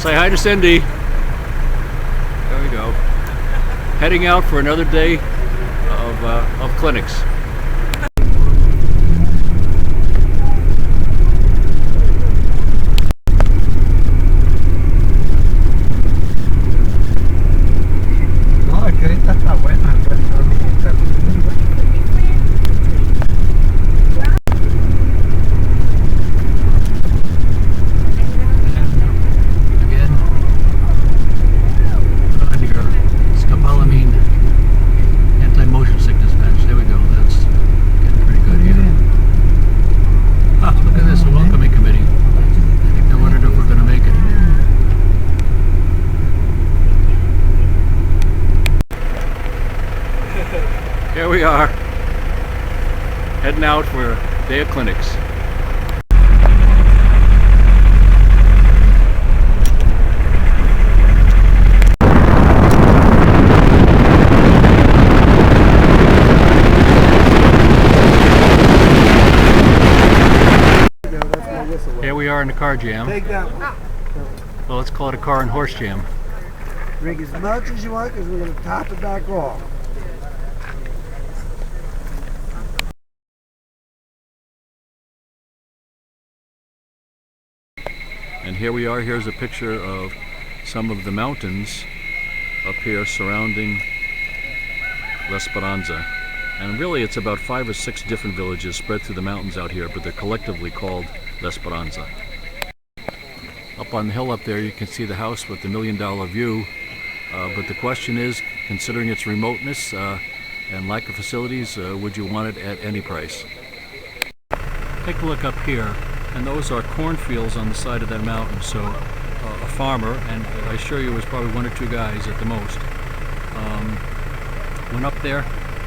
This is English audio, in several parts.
Say hi to Cindy. There we go. Heading out for another day of clinics. No, es que ahorita está buena. Here we are, heading out for a day of clinics. Here we are in the car jam. Take that one. Well, let's call it a car and horse jam. Drink as much as you want because we're going to top it back off. And here we are. Here's a picture of some of the mountains up here surrounding La Esperanza. And really it's about 5 or 6 different villages spread through the mountains out here, but they're collectively called La Esperanza. Up on the hill up there you can see the house with the $1 million view, but the question is, considering its remoteness and lack of facilities, would you want it at any price? Take a look up here, and those are cornfields on the side of that mountain. So a farmer, and I assure you it was probably 1 or 2 guys at the most, went up there,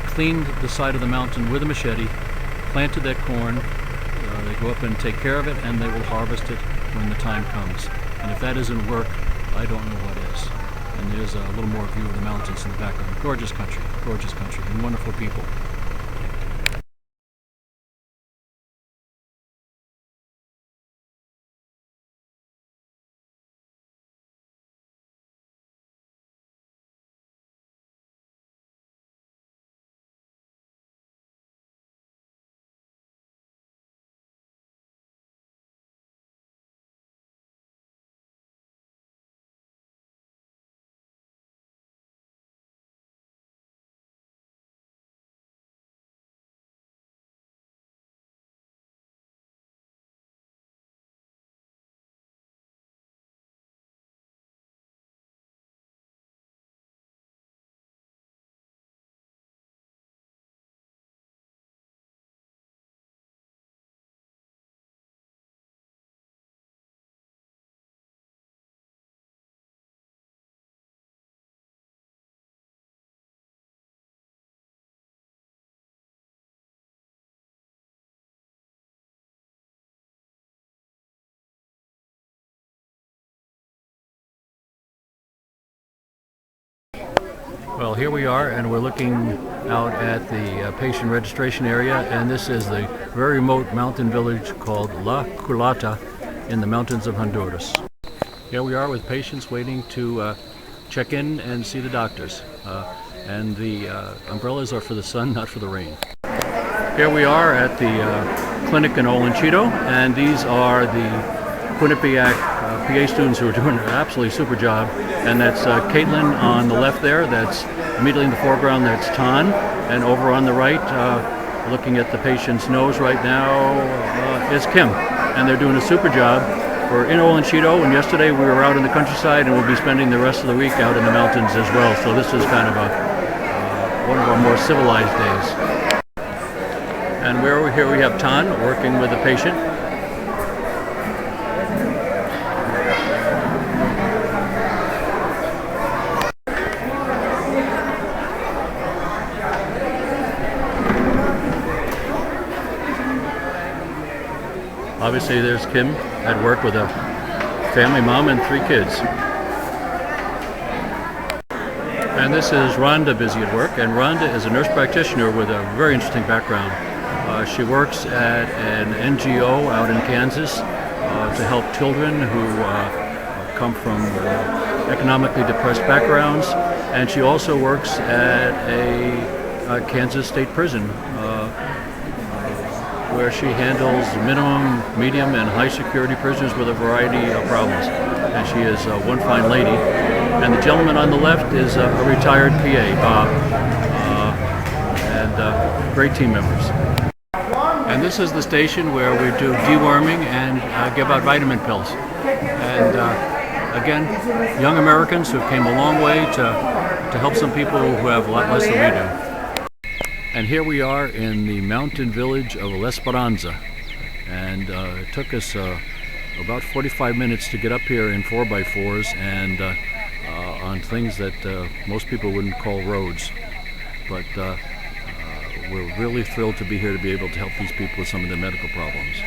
cleaned the side of the mountain with a machete, planted that corn. They go up and take care of it, and they will harvest it when the time comes. And if that isn't work, I don't know what is. And there's a little more view of the mountains in the background. Gorgeous country, and wonderful people. Well, here we are, and we're looking out at the patient registration area, and this is the very remote mountain village called La Culata in the mountains of Honduras. Here we are with patients waiting to check in and see the doctors, and the umbrellas are for the sun, not for the rain. Here we are at the clinic in Olanchito, and these are the Quinnipiac PA students who are doing an absolutely super job. And that's Caitlin on the left there, that's immediately in the foreground, that's Tan, and over on the right, looking at the patient's nose right now, is Kim. And they're doing a super job. We're in Olanchito, and yesterday we were out in the countryside, and we'll be spending the rest of the week out in the mountains as well. So this is kind of one of our more civilized days. And here we have Tan working with the patient. Obviously there's Kim at work with a family mom and 3 kids. And this is Rhonda busy at work, and Rhonda is a nurse practitioner with a very interesting background. She works at an NGO out in Kansas to help children who come from economically depressed backgrounds, and she also works at a Kansas State prison where she handles minimum, medium, and high security prisoners with a variety of problems. And she is one fine lady. And the gentleman on the left is a retired PA, Bob, and great team members. And this is the station where we do deworming and give out vitamin pills. And again, young Americans who came a long way to help some people who have a lot less than we do. And here we are in the mountain village of La Esperanza. And it took us about 45 minutes to get up here in 4x4s and on things that most people wouldn't call roads. But we're really thrilled to be here to be able to help these people with some of their medical problems.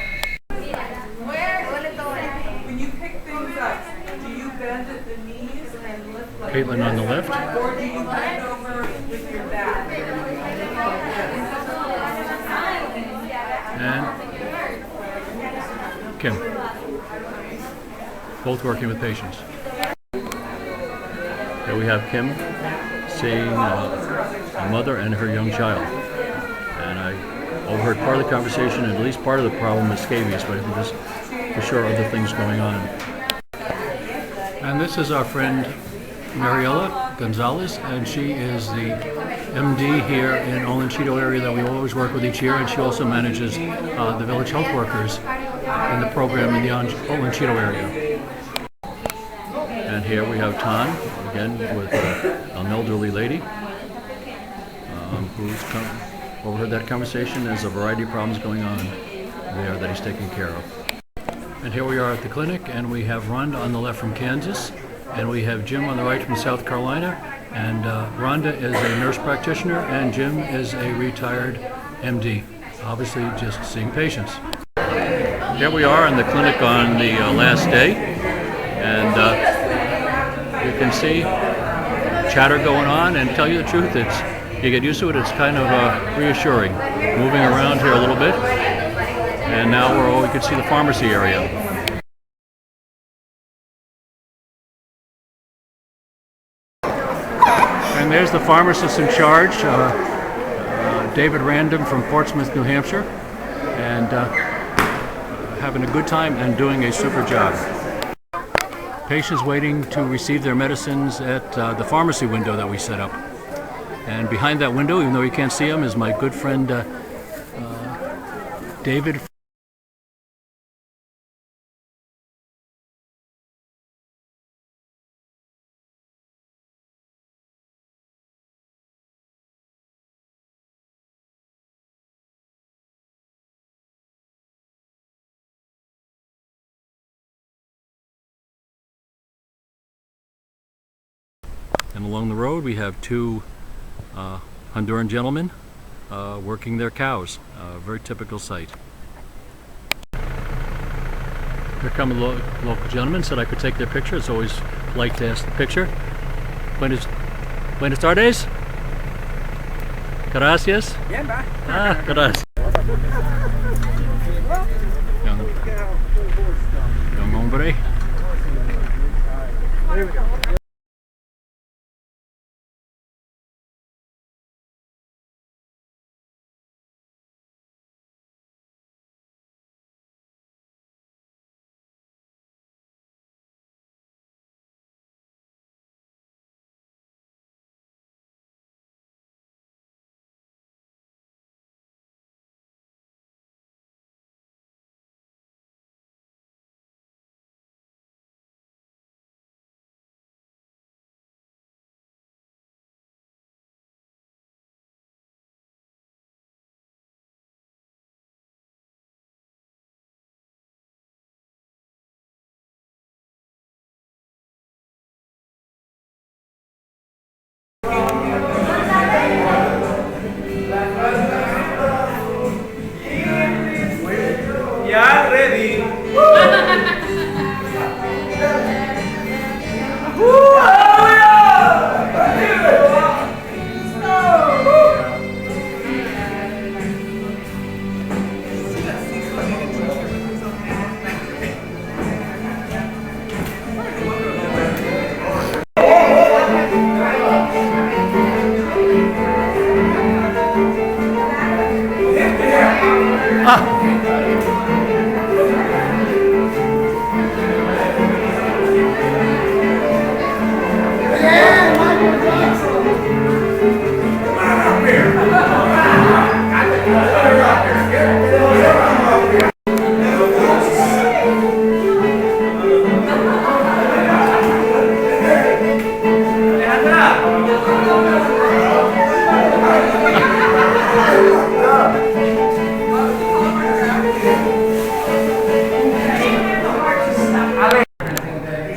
When you pick things up, do you bend at the knees and lift like Caitlin on the left. or do you bend over with your back? And Kim. Both working with patients. Here we have Kim seeing a mother and her young child. And I overheard part of the conversation, and at least part of the problem is scabies, but I think there's for sure other things going on. And this is our friend Mariela Gonzalez, and she is the MD here in Olanchito area that we always work with each year, and she also manages the village health workers in the program in the Olanchito area. And here we have Tan, again with an elderly lady who's overheard that conversation. There's a variety of problems going on there that he's taking care of. And here we are at the clinic, and we have Rhonda on the left from Kansas, and we have Jim on the right from South Carolina. And Rhonda is a nurse practitioner, and Jim is a retired MD, obviously just seeing patients. Here we are in the clinic on the last day, and you can see chatter going on, and tell you the truth, you get used to it, it's kind of reassuring. Moving around here a little bit, and now we can see the pharmacy area. And there's the pharmacist in charge, David Random from Portsmouth, New Hampshire, and having a good time and doing a super job. Patients waiting to receive their medicines at the pharmacy window that we set up. And behind that window, even though you can't see him, is my good friend David. And along the road we have two Honduran gentlemen working their cows. A very typical sight. Here come a local gentleman, said I could take their picture. It's always polite to ask the picture. Buenas tardes. Gracias. Bien, va. Gracias. Young hombre. There we go.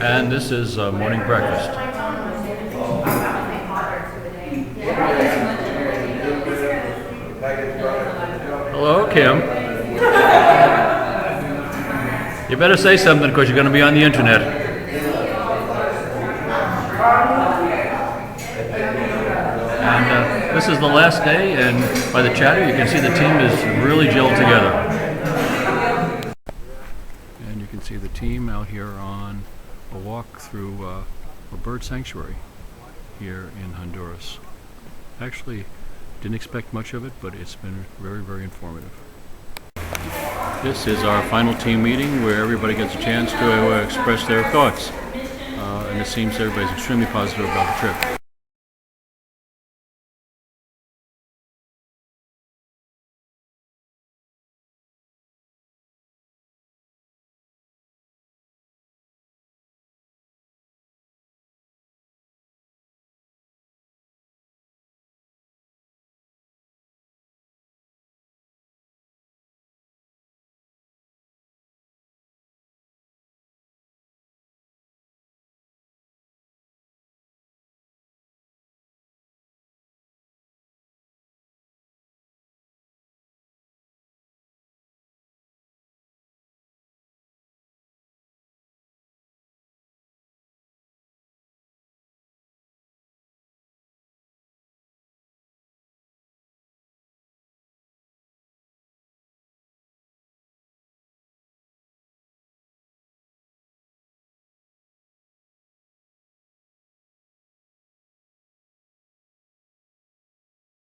And this is morning breakfast. Hello, Kim. You better say something because you're going to be on the internet. And this is the last day, and by the chatter you can see the team is really gelled together. And you can see the team out here on a walk through a bird sanctuary here in Honduras. Actually, didn't expect much of it, but it's been very, very informative. This is our final team meeting where everybody gets a chance to express their thoughts. And it seems everybody's extremely positive about the trip.